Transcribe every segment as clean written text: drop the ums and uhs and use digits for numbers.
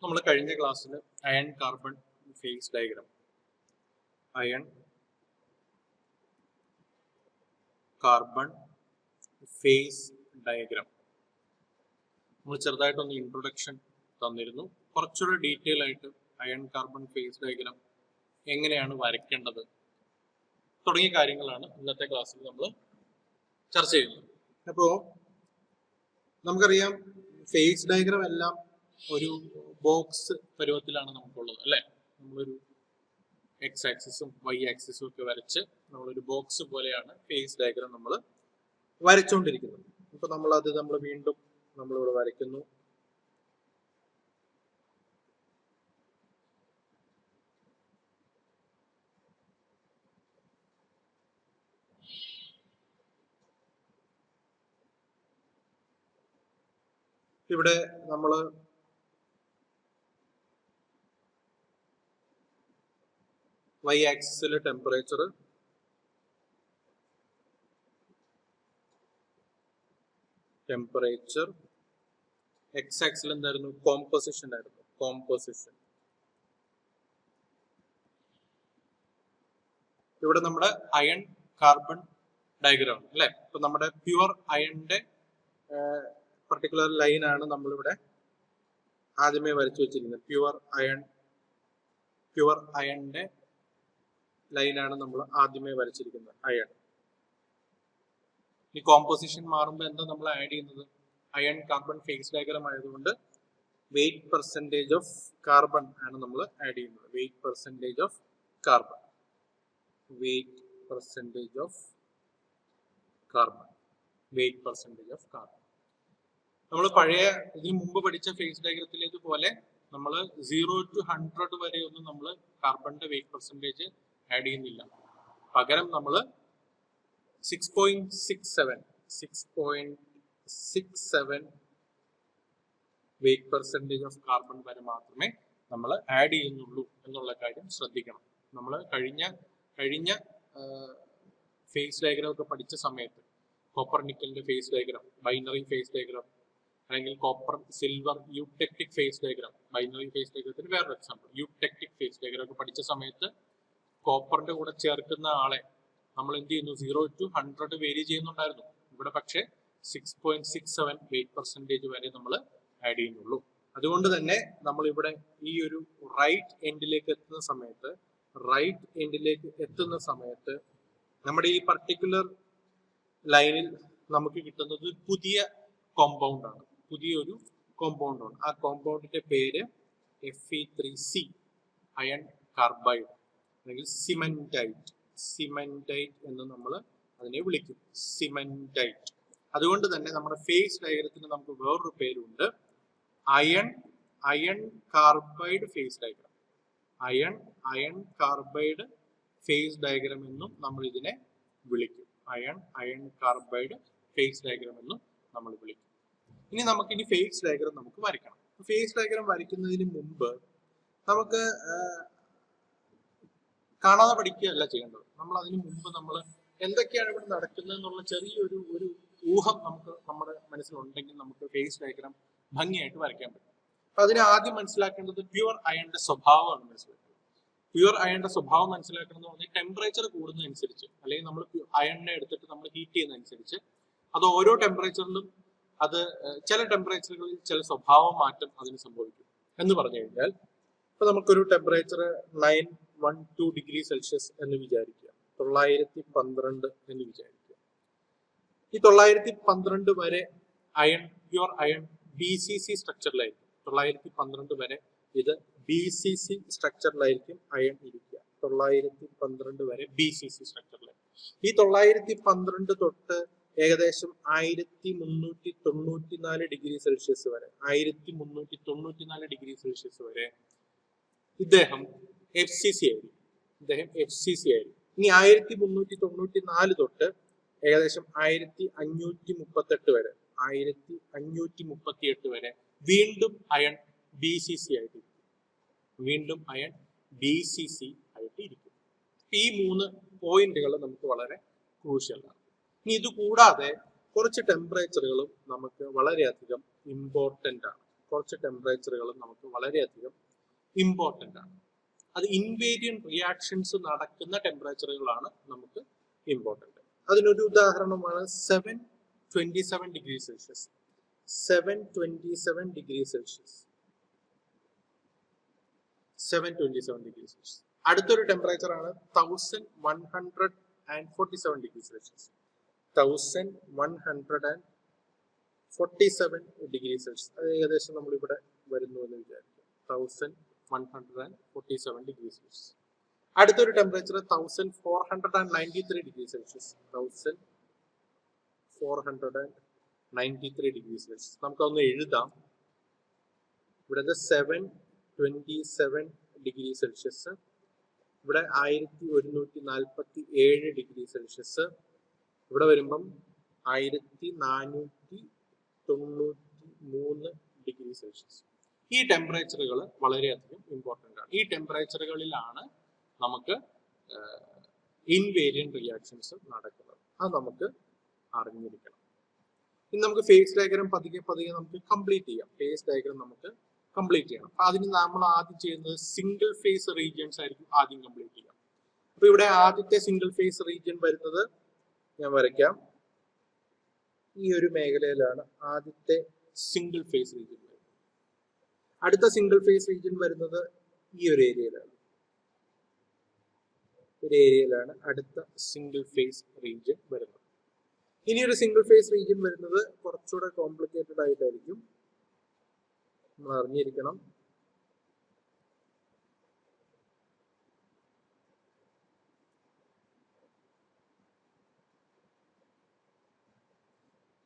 നമ്മൾ കഴിഞ്ഞ ക്ലാസ്സിൽ iron carbon phase diagram iron carbon phase diagram നമ്മൾ ചെറുതായിട്ടൊന്ന് ഇൻട്രൊഡക്ഷൻ തന്നിരുന്നു. കുറച്ചുകൂടെ ഡീറ്റെയിൽ ആയിട്ട് അയൺ കാർബൺ ഫേസ് ഡയഗ്രാം എങ്ങനെയാണ് വരയ്ക്കേണ്ടത് തുടങ്ങിയ കാര്യങ്ങളാണ് ഇന്നത്തെ ക്ലാസ്സിൽ നമ്മൾ ചർച്ച ചെയ്യുന്നത്. അപ്പോൾ നമുക്കറിയാം ഫേസ് ഡയഗ്രാം എല്ലാം ഒരു ബോക്സ് പരുവത്തിലാണ് നമുക്കുള്ളത് അല്ലെ. നമ്മളൊരു എക്സ് ആക്സിസും വൈ ആക്സിസും ഒക്കെ വരച്ച് നമ്മളൊരു ബോക്സ് പോലെയാണ് ഫേസ് ഡയഗ്രാം നമ്മൾ വരച്ചുകൊണ്ടിരിക്കുന്നത്. ഇപ്പൊ നമ്മൾ വീണ്ടും നമ്മളിവിടെ വരയ്ക്കുന്നു. ഇവിടെ നമ്മള് വൈ ആക്സിസിലെ ടെമ്പറേച്ചർ, എക്സ് ആക്സിൽ എന്തായിരുന്നു? കോമ്പോസിഷൻ ആയിരുന്നു. കോമ്പോസിഷൻ ഇവിടെ നമ്മുടെ അയൺ കാർബൺ ഡയഗ്രാം അല്ലെ. ഇപ്പൊ നമ്മുടെ പ്യുവർ അയണിന്റെ പർട്ടിക്കുലർ ലൈൻ ആണ് നമ്മളിവിടെ ആദ്യമേ വരച്ചു വെച്ചിരിക്കുന്നത്. പ്യുവർ അയണിന്റെ ലൈനാണ് നമ്മൾ ആദ്യമേ വരച്ചിരിക്കുന്നത്, അയൺ. ഈ കോമ്പോസിഷൻ മാറുമ്പോൾ എന്താ നമ്മൾ ആഡ് ചെയ്യുന്നത്? അയൺ കാർബൺ ഫേസ് ഡയഗ്രാം ആയതുകൊണ്ട് വെയിറ്റ് പെർസെൻറ്റേജ് ഓഫ് കാർബൺ ആണ് നമ്മൾ ആഡ് ചെയ്യുന്നത്. Weight percentage of carbon. നമ്മൾ പഴയ ഇതിന് മുമ്പ് പഠിച്ച ഫേസ് ഡയഗ്രത്തിലേതുപോലെ നമ്മൾ 0 to 100 വരെ ഒന്നും നമ്മൾ കാർബണിന്റെ വെയിറ്റ് പെർസെൻറ്റേജ് ആഡ് ചെയ്യുന്നില്ല. പകരം നമ്മൾ 6.67 വെയിറ്റ് പെർസെൻറ്റേജ് ഓഫ് കാർബൺ വരെ മാത്രമേ നമ്മൾ ആഡ് ചെയ്യുന്നുള്ളൂ എന്നുള്ള കാര്യം ശ്രദ്ധിക്കണം. നമ്മൾ കഴിഞ്ഞ ഫേസ് ഡയഗ്രാം ഒക്കെ പഠിച്ച സമയത്ത് കോപ്പർ നിക്കലിന്റെ phase diagram, binary phase diagram, അല്ലെങ്കിൽ copper silver eutectic phase diagram, binary phase ഡയഗ്രത്തിന് വേറൊരു എക്സാമ്പിൾ യൂടെക്റ്റിക് ഫേസ് ഡയഗ്രാം ഒക്കെ പഠിച്ച സമയത്ത് കോപ്പറിന്റെ കൂടെ ചേർക്കുന്ന ആളെ നമ്മൾ എന്ത് ചെയ്യുന്നു? 0 to 100 വേരി ചെയ്യുന്നുണ്ടായിരുന്നു. ഇവിടെ പക്ഷേ 6.67 വെയിറ്റ് പെർസെൻറ്റേജ് വരെ നമ്മൾ ആഡ് ചെയ്യുന്നുള്ളൂ. അതുകൊണ്ട് തന്നെ നമ്മൾ ഇവിടെ ഈ ഒരു റൈറ്റ് എൻഡിലേക്ക് എത്തുന്ന സമയത്ത് നമ്മുടെ ഈ പർട്ടിക്കുലർ ലൈനിൽ നമുക്ക് കിട്ടുന്നത് പുതിയ കോമ്പൗണ്ട് ആണ്, പുതിയൊരു കോമ്പൗണ്ട് ആണ്. ആ കോമ്പൗണ്ടിന്റെ പേര് Fe3C, അയൺ കാർബൈഡ് അല്ലെങ്കിൽ സിമന്റൈറ്റ് എന്ന് നമ്മൾ അതിനെ വിളിക്കും, സിമന്റൈറ്റ്. അതുകൊണ്ട് തന്നെ നമ്മുടെ ഫേസ് ഡയഗ്രത്തിന് നമുക്ക് വേറൊരു പേരുണ്ട്, iron carbide face diagram. Iron carbide face diagram എന്നും നമ്മൾ ഇതിനെ വിളിക്കും. അയൺ കാർബൈഡ് ഫേസ് ഡയഗ്രാം എന്നും നമ്മൾ വിളിക്കും. ഇനി നമുക്കിനി ഫേസ് ഡയഗ്രാം നമുക്ക് വരയ്ക്കണം. ഫേസ് ഡയഗ്രാം വരയ്ക്കുന്നതിന് മുമ്പ് നമുക്ക് കാണാതെ പഠിക്കുകയല്ല ചെയ്യേണ്ടത്. നമ്മൾ അതിന് മുമ്പ് നമ്മൾ എന്തൊക്കെയാണ് ഇവിടെ നടക്കുന്നത് എന്നുള്ള ചെറിയൊരു ഊഹം നമുക്ക് നമ്മുടെ മനസ്സിലുണ്ടെങ്കിൽ നമുക്ക് ഫേസ് ഡയഗ്രാം ഭംഗിയായിട്ട് വരയ്ക്കാൻ പറ്റും. അപ്പൊ അതിന് ആദ്യം മനസ്സിലാക്കേണ്ടത് പ്യുവർ അയണിന്റെ സ്വഭാവമാണ് മനസ്സിലാക്കുന്നത്. പ്യുവർ അയണിന്റെ സ്വഭാവം മനസ്സിലാക്കണം എന്ന് പറഞ്ഞാൽ ടെമ്പറേച്ചർ കൂടുന്നതനുസരിച്ച്, അല്ലെങ്കിൽ നമ്മൾ അയണിനെ എടുത്തിട്ട് നമ്മൾ ഹീറ്റ് ചെയ്യുന്നതനുസരിച്ച് അത് ഓരോ ടെമ്പറേച്ചറിലും ചില ടെമ്പറേച്ചറുകളിൽ ചില സ്വഭാവ മാറ്റം അതിന് സംഭവിക്കും. എന്ന് പറഞ്ഞു കഴിഞ്ഞാൽ ഇപ്പൊ നമുക്കൊരു ടെമ്പറേച്ചർ 912 ഡിഗ്രി സെൽഷ്യസ് എന്ന് വിചാരിക്കുക, 912 എന്ന് വിചാരിക്കുക. ഈ 912 വരെ പ്യുവർ അയൺ BCC സ്ട്രക്ചറിലായിരിക്കും. 912 വരെ ഇത് BCC സ്ട്രക്ചറിലായിരിക്കും അയൺ ഇരിക്കുക. 912 വരെ BCC സ്ട്രക്ചറിലായിരിക്കും. ഈ 912 തൊട്ട് ഏകദേശം 1394 ഡിഗ്രി സെൽഷ്യസ് വരെ, 1394 ഡിഗ്രി സെൽഷ്യസ് വരെ ഇദ്ദേഹം FCC ആയിരിക്കും. ഇനി 1394 തൊട്ട് ഏകദേശം 1538 വരെ, 1538 വരെ വീണ്ടും അയൺ BCC ആയിട്ടിരിക്കും. ഈ 3 പോയിന്റുകൾ നമുക്ക് വളരെ ക്രൂഷ്യലാണ്. ഇനി ഇത് കൂടാതെ കുറച്ച് ടെമ്പറേച്ചറുകളും നമുക്ക് വളരെയധികം ഇമ്പോർട്ടൻ്റ് ആണ്. കുറച്ച് ടെമ്പറേച്ചറുകളും നമുക്ക് വളരെയധികം ഇമ്പോർട്ടൻ്റ് ആണ്. അത് ഇൻവേരിയന്റ് റിയാക്ഷൻസ് നടക്കുന്ന ടെമ്പറേച്ചറുകളാണ് നമുക്ക് ഇമ്പോർട്ടൻ്റ്. അതിനൊരു ഉദാഹരണമാണ് 727 degree Celsius. 727 degree Celsius. 727 degree Celsius. അടുത്തൊരു ടെമ്പറേച്ചർ ആണ് 1147 ഡിഗ്രി സെൽഷ്യസ്. 1147 degree Celsius. അത് ഏകദേശം നമ്മളിവിടെ വരുന്നു എന്ന് വിചാരിക്കും. 1147 ഡിഗ്രി സെൽഷ്യസ്. അടുത്തൊരു temperature 1493 degree Celsius. 1493 degree Celsius. നമുക്കൊന്ന് എഴുതാം. ഇവിടുത്തെ 727 ഡിഗ്രി സെൽഷ്യസ്, ഇവിടെ 1147 ഡിഗ്രി സെൽഷ്യസ്, ഇവിടെ വരുമ്പം 1493 ഡിഗ്രി സെൽഷ്യസ്. ഈ ടെമ്പറേച്ചറുകൾ വളരെയധികം ഇമ്പോർട്ടൻ്റ് ആണ്. ഈ ടെമ്പറേച്ചറുകളിലാണ് നമുക്ക് ഇൻവേരിയന്റ് റിയാക്ഷൻസ് നടക്കുന്നത്. അത് നമുക്ക് അറിഞ്ഞിരിക്കണം. ഇനി നമുക്ക് ഫേസ് ഡയഗ്രാം പതുക്കെ നമുക്ക് കംപ്ലീറ്റ് ചെയ്യാം. ഫേസ് ഡയഗ്രാം നമുക്ക് കംപ്ലീറ്റ് ചെയ്യണം. അപ്പൊ അതിന് നമ്മൾ ആദ്യം ചെയ്യുന്നത് സിംഗിൾ ഫേസ് റീജിയൻസ് ആയിരിക്കും ആദ്യം കംപ്ലീറ്റ് ചെയ്യാം. അപ്പൊ ഇവിടെ ആദ്യത്തെ സിംഗിൾ ഫേസ് റീജിയൻ വരുന്നത് ഞാൻ വരയ്ക്കാം. ഈ ഒരു മേഖലയിലാണ് ആദ്യത്തെ സിംഗിൾ ഫേസ് റീജിയൻ വരുന്നത്. അടുത്ത സിംഗിൾ ഫേസ് റീജിയൻ വരുന്നത് ഈ ഒരു ഏരിയയിലാണ് അടുത്ത സിംഗിൾ ഫേസ് റീജിയൻ വരുന്നത്. ഇനി ഒരു സിംഗിൾ ഫേസ് റീജിയൻ വരുന്നത് കുറച്ചുകൂടെ കോംപ്ലിക്കേറ്റഡ് ആയിട്ടായിരിക്കും, നമ്മൾ അറിഞ്ഞിരിക്കണം.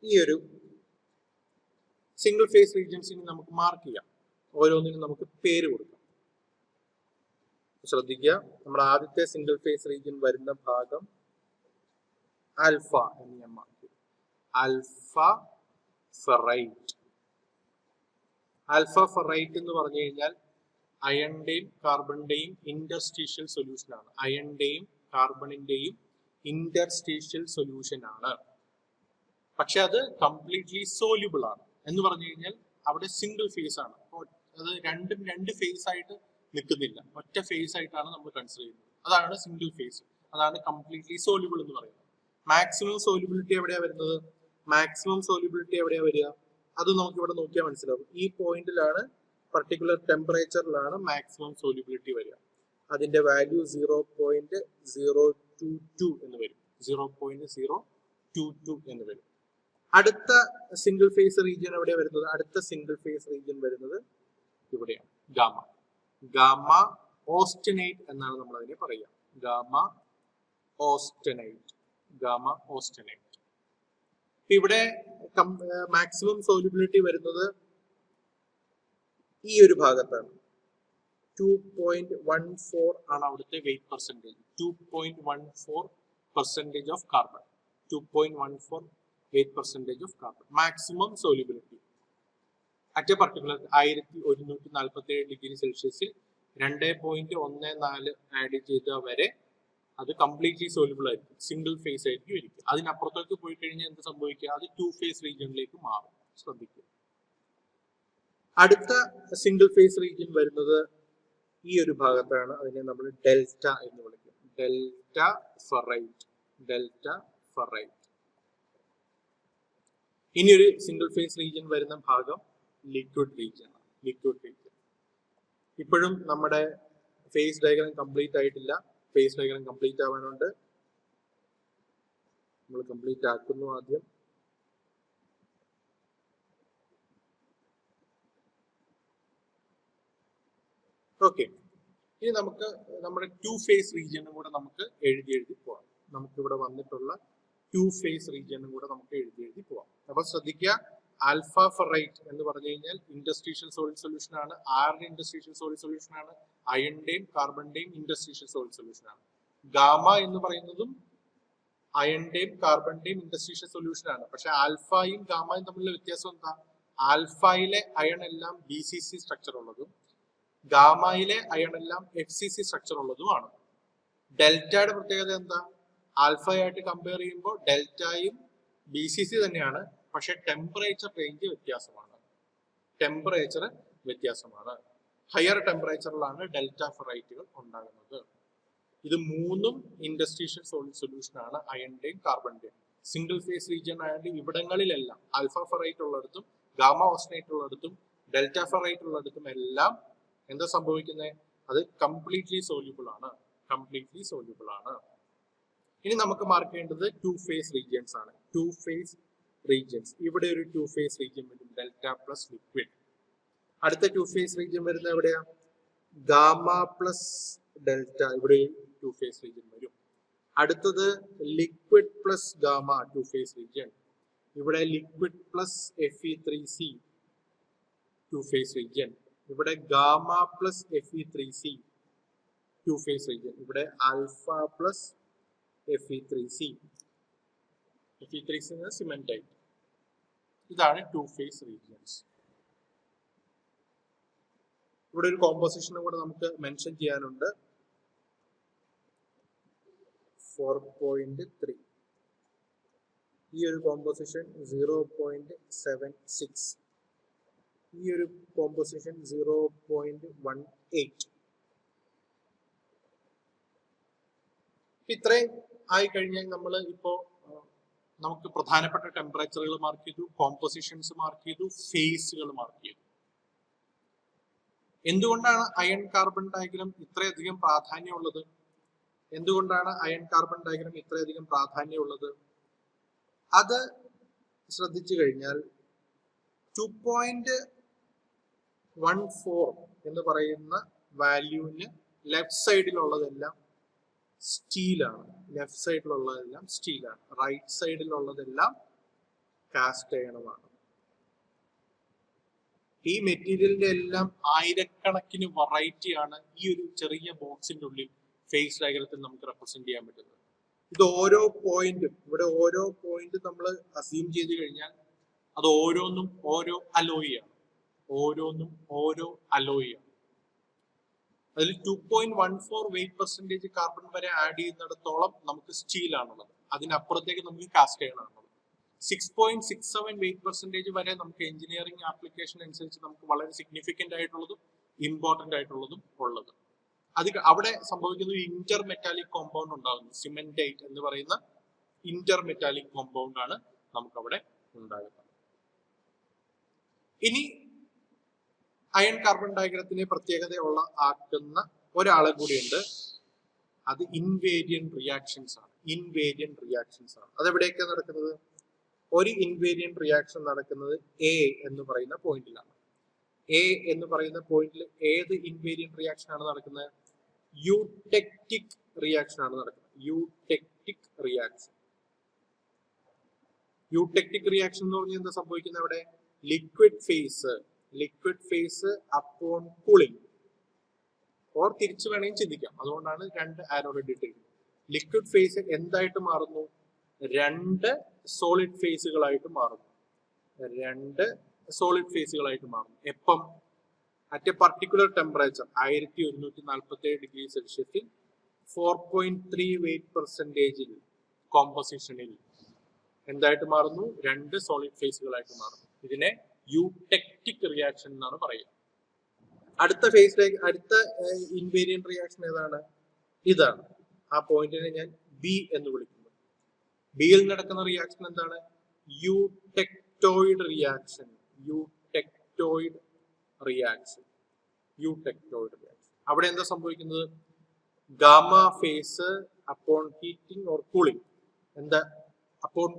ഈ ഒരു സിംഗിൾ ഫേസ് റീജിയൻസിന് നമുക്ക് മാർക്ക് ചെയ്യാം. ഓരോന്നിനും നമുക്ക് പേര് കൊടുക്കാം. ശ്രദ്ധിക്കുക, നമ്മുടെ ആദ്യത്തെ സിംഗിൾ ഫേസ് റീജിയൻ വരുന്ന ഭാഗം ആൽഫ എന്ന് ഞാൻ മാർക്ക് ചെയ്തു. Alpha ferrite. ആൽഫ ഫെറൈറ്റ് എന്ന് പറഞ്ഞു കഴിഞ്ഞാൽ അയണിന്റെയും കാർബണിന്റെയും ഇന്റർസ്റ്റീഷ്യൽ സൊല്യൂഷൻ ആണ്. അയണിന്റെയും കാർബണിന്റെയും ഇന്റർസ്റ്റീഷ്യൽ സൊല്യൂഷൻ ആണ്. പക്ഷെ അത് കംപ്ലീറ്റ്ലി സോല്യൂബിൾ ആണ്. എന്ന് പറഞ്ഞു കഴിഞ്ഞാൽ അവിടെ സിംഗിൾ ഫേസ് ആണ്. അത് രണ്ട് ഫേസ് ആയിട്ട് നിൽക്കുന്നില്ല, ഒറ്റ ഫേസ് ആയിട്ടാണ് നമ്മൾ കൺസിഡർ ചെയ്യുന്നത്. അതാണ് സിംഗിൾ ഫേസ്. അതാണ് കംപ്ലീറ്റ്ലി സോല്യൂബിൾ എന്ന് പറയുന്നത്. മാക്സിമം സോല്യൂബിലിറ്റി എവിടെയാ വരുന്നത്? മാക്സിമം സോല്യൂബിലിറ്റി എവിടെയാ വരിക? അത് നമുക്ക് ഇവിടെ നോക്കിയാൽ മനസ്സിലാവും. ഈ പോയിന്റിലാണ്, പർട്ടിക്കുലർ ടെമ്പറേച്ചറിലാണ് മാക്സിമം സോല്യൂബിലിറ്റി വരിക. അതിന്റെ വാല്യൂ 0.022 എന്ന് വരും. 0.022 എന്ന് വരും. അടുത്ത സിംഗിൾ ഫേസ് റീജിയൻ എവിടെയാണ് വരുന്നത്? അടുത്ത സിംഗിൾ ഫേസ് റീജിയൻ വരുന്നത് ഇവിടെയാണ്, ഗാമ. ഗാമ ഓസ്റ്റനേറ്റ് എന്നാണ് നമ്മൾ അതിനെ പറയുക. ഗാമ ഓസ്റ്റനേറ്റ്. ഗാമ ഓസ്റ്റനേറ്റ്. ഇവിടെ മാക്സിമം സോല്യൂബിലിറ്റി വരുന്നത് ഈ ഒരു ഭാഗത്താണ്. 2.14 ആണ് അവിടുത്തെ weight percentage. 2.14% of carbon. 2.14 weight percentage of carbon. Maximum solubility at a particular 1147 degree സെൽഷ്യസിൽ 2.14 ആഡ് ചെയ്ത വരെ അത് കംപ്ലീറ്റ്ലി സോല്യൂബിൾ ആയിരിക്കും, സിംഗിൾ ഫേസ് ആയിരിക്കും ഇരിക്കും. അതിനപ്പുറത്തേക്ക് പോയി കഴിഞ്ഞാൽ എന്ത് സംഭവിക്കുക? അത് 2 ഫേസ് റീജിയനിലേക്ക് മാറും. ശ്രദ്ധിക്കുക. അടുത്ത സിംഗിൾ ഫേസ് റീജിയൻ വരുന്നത് ഈ ഒരു ഭാഗത്താണ്. അതിനെ നമ്മൾ ഡെൽറ്റ എന്ന് വിളിക്കും. Delta ferrite. Delta ferrite. ഇനി ഒരു സിംഗിൾ ഫേസ് റീജിയൻ വരുന്ന ഭാഗം ലിക്വിഡ് റീജിയൻ ആണ്. Liquid region. ഇപ്പോഴും നമ്മുടെ ഫേസ് ഡയഗ്രാം കംപ്ലീറ്റ് ആയിട്ടില്ല. ഫേസ് ഡയഗ്രാം കംപ്ലീറ്റ് ആവാനുണ്ട്. നമ്മൾ കംപ്ലീറ്റ് ആക്കുന്നു ആദ്യം. ഓക്കെ, ഇനി നമുക്ക് നമ്മുടെ 2 ഫേസ് റീജിയനും കൂടെ നമുക്ക് എഴുതി പോവാം. നമുക്കിവിടെ വന്നിട്ടുള്ള 2 ഫേസ് റീജിയനും കൂടെ നമുക്ക് എഴുതി പോവാം. അപ്പൊ ശ്രദ്ധിക്കുക, ആൽഫ ഫെറൈറ്റ് എന്ന് പറഞ്ഞു കഴിഞ്ഞാൽ ഇൻഡസ്ട്രീഷ്യൽ സോളിഡ് സൊല്യൂഷൻ ആണ്. ആറിന്റെ ഇൻഡസ്ട്രീഷ്യൽ സോളിഡ് സൊല്യൂഷൻ ആണ്. അയണിന്റെയും കാർബണിന്റെയും ഇൻഡസ്ട്രീഷ്യൽ സോളിഡ് സൊല്യൂഷൻ ആണ്. ഗാമ എന്ന് പറയുന്നതും അയണിന്റെയും കാർബണിന്റെയും ഇൻഡസ്ട്രീഷ്യൽ സൊല്യൂഷൻ ആണ്. പക്ഷെ ആൽഫയും ഗാമയും തമ്മിലുള്ള വ്യത്യാസം എന്താ? ആൽഫയിലെ അയൺ എല്ലാം BCC സ്ട്രക്ചർ ഉള്ളതും ഗാമയിലെ അയൺ എല്ലാം FCC സ്ട്രക്ചർ ഉള്ളതുമാണ്. ഡെൽറ്റയുടെ പ്രത്യേകത എന്താ? ആൽഫയായിട്ട് കമ്പയർ ചെയ്യുമ്പോൾ ഡെൽറ്റയും BCC തന്നെയാണ്, പക്ഷെ ടെമ്പറേച്ചർ റേഞ്ച് വ്യത്യാസമാണ്. ടെമ്പറേച്ചർ വ്യത്യാസമാണ്. ഹയർ ടെമ്പറേച്ചറിലാണ് ഡെൽറ്റ ഫെറൈറ്റുകൾ ഉണ്ടാകുന്നത്. ഇത് മൂന്നും ഇൻഡസ്ട്രീഷ്യൽ സൊല്യൂഷൻ ആണ് അയണിന്റെയും കാർബണിന്റെയും. സിംഗിൾ ഫേസ് റീജിയൻ ആയതുകൊണ്ട് ഇവിടങ്ങളിലെല്ലാം ആൽഫ ഫെറൈറ്റ് ഉള്ളിടത്തും ഗാമ ഓസ്നേറ്റ് ഉള്ളിടത്തും ഡെൽറ്റ ഫെറൈറ്റ് ഉള്ളിടത്തും എല്ലാം എന്താ സംഭവിക്കുന്നത്? അത് കംപ്ലീറ്റ്ലി സോല്യൂബിൾ ആണ്. കംപ്ലീറ്റ്ലി സോല്യൂബിൾ ആണ്. ഇനി നമുക്ക് മാർക്ക് ചെയ്യേണ്ടത് ടു ഫേസ് റീജിയൻസ് ആണ്. ടു ഫേസ് റീജിയൻസ്, ഇവിടെ ഒരു ടു ഫേസ് റീജിയൻ വരും, ഡെൽറ്റ പ്ലസ് ലിക്വിഡ്. അടുത്ത ടു ഫേസ് റീജിയൻ വരുന്നത് എവിടെയാ? ഗാമ പ്ലസ് ഡെൽറ്റ, ഇവിടെ ടു ഫേസ് റീജിയൻ വരും. അടുത്തത് liquid plus gamma, two phase region. ഇവിടെ liquid plus Fe3C, two phase region. ഇവിടെ gamma plus Fe3C, two phase region. ഇവിടെ alpha plus Fe3C. Fe3C cementite. ഇതാണ് two phase regions. ഇവിടെ ഒരു കോമ്പോസിഷനും കൂടെ നമുക്ക് മെൻഷൻ ചെയ്യാനുണ്ട്. 4.3. ഈ ഒരു കോമ്പോസിഷൻ 0.76. ഈ ഒരു കോമ്പോസിഷൻ 0.18. ഇത്രയും ആയി കഴിഞ്ഞാൽ നമ്മൾ ഇപ്പോ നമുക്ക് പ്രധാനപ്പെട്ട ടെമ്പറേച്ചറുകൾ മാർക്ക് ചെയ്തു, കോമ്പോസിഷൻസ് മാർക്ക് ചെയ്തു, ഫേസുകൾ മാർക്ക് ചെയ്തു. എന്തുകൊണ്ടാണ് അയൺ കാർബൺ ഡയഗ്രം ഇത്രയധികം പ്രാധാന്യമുള്ളത്? എന്തുകൊണ്ടാണ് അയൺ കാർബൺ ഡയഗ്രം ഇത്രയധികം പ്രാധാന്യമുള്ളത്? അത് ശ്രദ്ധിച്ചു കഴിഞ്ഞാൽ 2.14 എന്ന് പറയുന്ന വാല്യൂവിന് ലെഫ്റ്റ് സൈഡിലുള്ളതെല്ലാം സ്റ്റീലാണ്. ലെഫ്റ്റ് സൈഡിലുള്ളതെല്ലാം സ്റ്റീലാണ്. റൈറ്റ് സൈഡിലുള്ളതെല്ലാം കാസ്റ്റ് അയണുമാണ്. ഈ മെറ്റീരിയലിന്റെ എല്ലാം ആയിരക്കണക്കിന് വെറൈറ്റിയാണ് ഈ ഒരു ചെറിയ ബോക്സിന്റെ ഉള്ളിൽ ഫേസ് ഡയഗ്രത്തിൽ നമുക്ക് റെപ്രസെന്റ് ചെയ്യാൻ പറ്റുന്നത്. ഇത് ഓരോ പോയിന്റും, ഇവിടെ ഓരോ പോയിന്റും നമ്മൾ അസ്യൂം ചെയ്ത് കഴിഞ്ഞാൽ അത് ഓരോന്നും ഓരോ അലോയിയാണ്. ഓരോന്നും ഓരോ അലോയിയാണ്. അതിൽ 2.14 വെയിറ്റ് പെർസെന്റേജ് കാർബൺ വരെ ആഡ് ചെയ്യുന്നിടത്തോളം നമുക്ക് സ്റ്റീൽ ആണുള്ളത്. അതിനപ്പുറത്തേക്ക് നമുക്ക് കാസ്റ്റ് അയൺ ആണുള്ളത്. 6.67 വെയിറ്റ് പെർസെന്റേജ് വരെ നമുക്ക് എഞ്ചിനീയറിംഗ് ആപ്ലിക്കേഷൻ അനുസരിച്ച് നമുക്ക് വളരെ സിഗ്നിഫിക്കന്റ് ആയിട്ടുള്ളതും ഇമ്പോർട്ടന്റ് ആയിട്ടുള്ളതും ഉള്ളത്. അത് അവിടെ സംഭവിക്കുന്ന ഒരു ഇന്റർ മെറ്റാലിക് കോമ്പൗണ്ട് ഉണ്ടാകുന്നു. സിമെന്റൈറ്റ് എന്ന് പറയുന്ന ഇന്റർ മെറ്റാലിക് കോമ്പൗണ്ട് ആണ് നമുക്ക് അവിടെ ഉണ്ടാകുന്നത്. ഇനി അയൺ കാർബൺ ഡയഗ്രത്തിനെ പ്രത്യേകതയുള്ള ആക്കുന്ന ഒരാളെ കൂടിയുണ്ട്. അത് ഇൻവേരിയന്റ് റിയാക്ഷൻസ് ആണ്. ഇൻവേരിയന്റ് റിയാക്ഷൻസ് ആണ്. അതെവിടെയൊക്കെയാണ് നടക്കുന്നത്? ഒരു ഇൻവേരിയന്റ് റിയാക്ഷൻ നടക്കുന്നത് എ എന്ന് പറയുന്ന പോയിന്റിലാണ്. എ എന്ന് പറയുന്ന പോയിന്റിൽ ഏത് ഇൻവേരിയന്റ് റിയാക്ഷൻ ആണ് നടക്കുന്നത്? യൂടെക്റ്റിക് റിയാക്ഷൻ ആണ് നടക്കുന്നത്. യൂടെക്റ്റിക് റിയാക്ഷൻ. യൂടെക്റ്റിക് റിയാക്ഷൻ എന്ന് പറഞ്ഞാൽ എന്താ സംഭവിക്കുന്നത്? അവിടെ liquid face upon cooling, or തിരിച്ചു വേണമെങ്കിൽ ചിന്തിക്കാം. അതുകൊണ്ടാണ് രണ്ട് ആരോ ഇട്ടിരിക്കുന്നത്. ലിക്വിഡ് ഫേസ് എന്തായിട്ട് മാറുന്നു? രണ്ട് സോളിഡ് ഫേസുകളായിട്ട് മാറുന്നു. എപ്പം? At a particular temperature 1147 degree സെൽഷ്യസിൽ 4.3 വെയിറ്റ് പെർസെന്റേജിൽ കോമ്പോസിഷനിൽ എന്തായിട്ട് മാറുന്നു? രണ്ട് സോളിഡ് ഫേസുകളായിട്ട് മാറുന്നു. ഇതിനെ യൂടെക്റ്റിക് റിയാക്ഷൻ എന്നാണ് പറയുക. അടുത്ത ഇൻവേരിയന്റ് റിയാക്ഷൻ ഏതാണ്? ഇതാണ്. ആ പോയിന്റിനെ ഞാൻ ബി എന്ന് വിളിക്കുന്നു. ബിയിൽ നടക്കുന്ന റിയാക്ഷൻ എന്താണ്? Eutectoid reaction. അവിടെ എന്താ സംഭവിക്കുന്നത്? Gamma phase upon heating or cooling. എന്താ അപ്പോൺ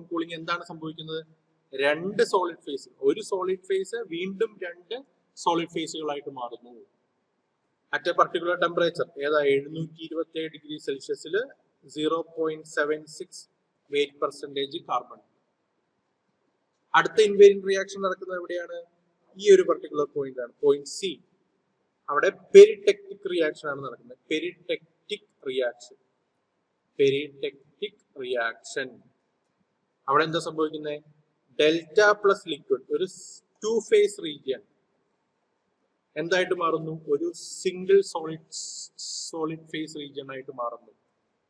കൂളിംഗ് എന്താണ് സംഭവിക്കുന്നത്? രണ്ട് സോളിഡ് ഫേസ്, ഒരു സോളിഡ് ഫേസ് വീണ്ടും രണ്ട് സോളിഡ് ഫേസുകളായിട്ട് മാറുന്നു. അറ്റ് എ പർട്ടിക്കുലർ ടെമ്പറേച്ചർ ഏതാ? 727 ഡിഗ്രി സെൽഷ്യസിൽ 0.76 വെയിറ്റ് പെർസെന്റേജ് കാർബൺ. അടുത്ത ഇൻവേരിയന്റ് റിയാക്ഷൻ നടക്കുന്നത് എവിടെയാണ്? ഈ ഒരു പർട്ടിക്കുലർ പോയിന്റ് ആണ്, പോയിന്റ് സി. അവിടെ പെരിടെക്റ്റിക് റിയാക്ഷൻ ആണ് നടക്കുന്നത്. പെരിടെക്റ്റിക് റിയാക്ഷൻ. അവിടെ എന്താ സംഭവിക്കുന്നത്? ഡെൽറ്റ പ്ലസ് ലിക്വിഡ്, ഒരു ടു ഫേസ് റീജിയൻ എന്തായിട്ട് മാറുന്നു? ഒരു സിംഗിൾ സോളിഡ് ഫേസ് റീജിയൻ ആയിട്ട് മാറുന്നു.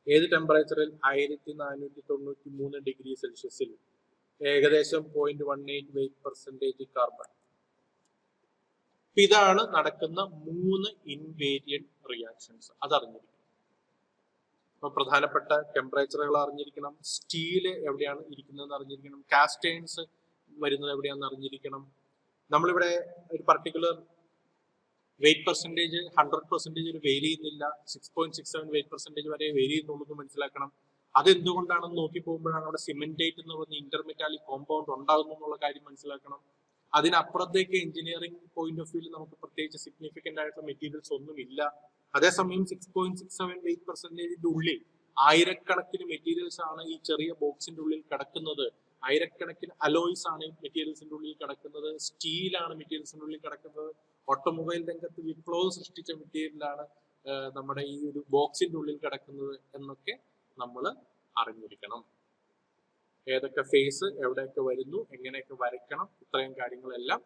ഏത് ടെമ്പറേച്ചറിൽ? 1493 ഡിഗ്രി സെൽഷ്യസിൽ ഏകദേശം 0.18 വെയിറ്റ് പെർസെന്റേജ് കാർബൺ. ഇതാണ് നടക്കുന്ന 3 ഇൻവേരിയന്റ് റിയാക്ഷൻസ്. അതറിഞ്ഞിരിക്കണം. ഇപ്പൊ പ്രധാനപ്പെട്ട ടെമ്പറേച്ചറുകൾ അറിഞ്ഞിരിക്കണം, സ്റ്റീല് എവിടെയാണ് ഇരിക്കുന്നതെന്ന് അറിഞ്ഞിരിക്കണം, കാസ്റ്റേൺസ് വരുന്നത് എവിടെയാണെന്ന് അറിഞ്ഞിരിക്കണം. നമ്മളിവിടെ ഒരു പർട്ടിക്കുലർ വെയിറ്റ് പെർസെൻറ്റേജ് 100% വേരി ചെയ്യുന്നില്ല, 6.67 വെയിറ്റ് പെർസെൻറ്റേജ് വരെ വേരി ചെയ്യുന്നുള്ളൂ മനസ്സിലാക്കണം. അതെന്തുകൊണ്ടാണെന്ന് നോക്കി പോകുമ്പോഴാണ് അവിടെ സിമെന്റേറ്റ് എന്ന് പറഞ്ഞ ഇന്റർമെറ്റാലിക് കോമ്പൗണ്ട് ഉണ്ടാകുന്നു എന്നുള്ള കാര്യം മനസ്സിലാക്കണം. അതിനപ്പുറത്തേക്ക് എഞ്ചിനീയറിംഗ് പോയിന്റ് ഓഫ് വ്യൂവിൽ നമുക്ക് പ്രത്യേകിച്ച് സിഗ്നിഫിക്കന്റ് ആയിട്ടുള്ള മെറ്റീരിയൽസ് ഒന്നുമില്ല. അതേസമയം 6.67 വെയിറ്റ് പെർസെൻറ്റേജിന്റെ ഉള്ളിൽ ആയിരക്കണക്കിന് മെറ്റീരിയൽസ് ആണ് ഈ ചെറിയ ബോക്സിന്റെ ഉള്ളിൽ കിടക്കുന്നത്. ആയിരക്കണക്കിന് അലോയ്സ് ആണ് മെറ്റീരിയൽസിന്റെ ഉള്ളിൽ കിടക്കുന്നത്, സ്റ്റീലാണ് മെറ്റീരിയൽസിന്റെ ഉള്ളിൽ കിടക്കുന്നത്. ഓട്ടോമൊബൈൽ രംഗത്ത് വിപ്ലവം സൃഷ്ടിച്ച മെറ്റീരിയലാണ് നമ്മുടെ ഈ ഒരു ബോക്സിന്റെ ഉള്ളിൽ കിടക്കുന്നത് എന്നൊക്കെ നമ്മൾ അറിഞ്ഞിരിക്കണം. ഏതൊക്കെ ഫേസ് എവിടെയൊക്കെ വരുന്നു, എങ്ങനെയൊക്കെ വരയ്ക്കണം, ഇത്രയും കാര്യങ്ങളെല്ലാം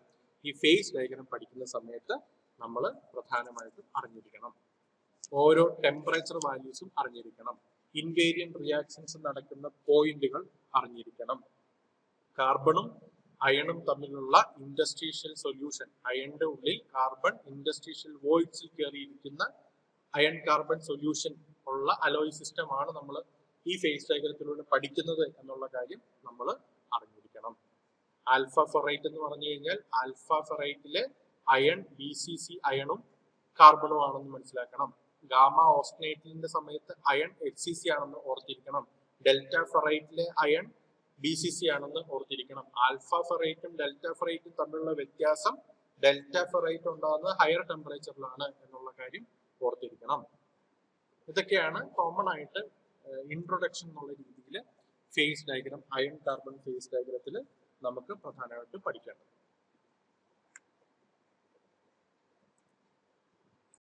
ഈ ഫേസ് ഡയഗ്രം പഠിക്കുന്ന സമയത്ത് നമ്മൾ പ്രധാനമായിട്ടും അറിഞ്ഞിരിക്കണം. ഓരോ ടെമ്പറേച്ചർ വാല്യൂസും അറിഞ്ഞിരിക്കണം. ഇൻവേരിയന്റ് റിയാക്ഷൻസ് നടക്കുന്ന പോയിന്റുകൾ അറിഞ്ഞിരിക്കണം. കാർബണും അയണും തമ്മിലുള്ള ഇൻഡസ്ട്രീഷ്യൽ സൊല്യൂഷൻ, അയണിന്റെ ഉള്ളിൽ കാർബൺ ഇൻഡസ്ട്രീഷ്യൽ വോയിഡ്സിൽ കയറിയിരിക്കുന്ന അയൺ കാർബൺ സൊല്യൂഷൻ ഉള്ള അലോയ് സിസ്റ്റം ആണ് നമ്മൾ ഈ ഫേസ് ഡയഗ്രത്തിലൂടെ പഠിക്കുന്നത് എന്നുള്ള കാര്യം നമ്മൾ അറിഞ്ഞിരിക്കണം. ആൽഫ ഫെറൈറ്റ് എന്ന് പറഞ്ഞു കഴിഞ്ഞാൽ ആൽഫ ഫെറൈറ്റിലെ അയൺ BCC അയണും കാർബണും ആണെന്ന് മനസ്സിലാക്കണം. ഗാമ ഓസ്നേറ്റിന്റെ സമയത്ത് അയൺ HCC ആണെന്ന് ഓർത്തിരിക്കണം. ഡെൽറ്റ ഫെറൈറ്റിലെ അയൺ BCC ആണെന്ന് ഓർത്തിരിക്കണം. ആൽഫ ഫെറൈറ്റും ഡെൽറ്റ ഫെറൈറ്റും തമ്മിലുള്ള വ്യത്യാസം, ഡെൽറ്റ ഫെറൈറ്റ് ഉണ്ടാകുന്നത് ഹയർ ടെമ്പറേച്ചറിലാണ് എന്നുള്ള കാര്യം ഓർത്തിരിക്കണം. ഇതൊക്കെയാണ് കോമൺ ആയിട്ട് ഇൻട്രൊഡക്ഷൻ എന്നുള്ള രീതിയിൽ phase diagram, iron carbon phase ഡയഗ്രത്തിൽ നമുക്ക് പ്രധാനമായിട്ട് പഠിക്കേണ്ടത്.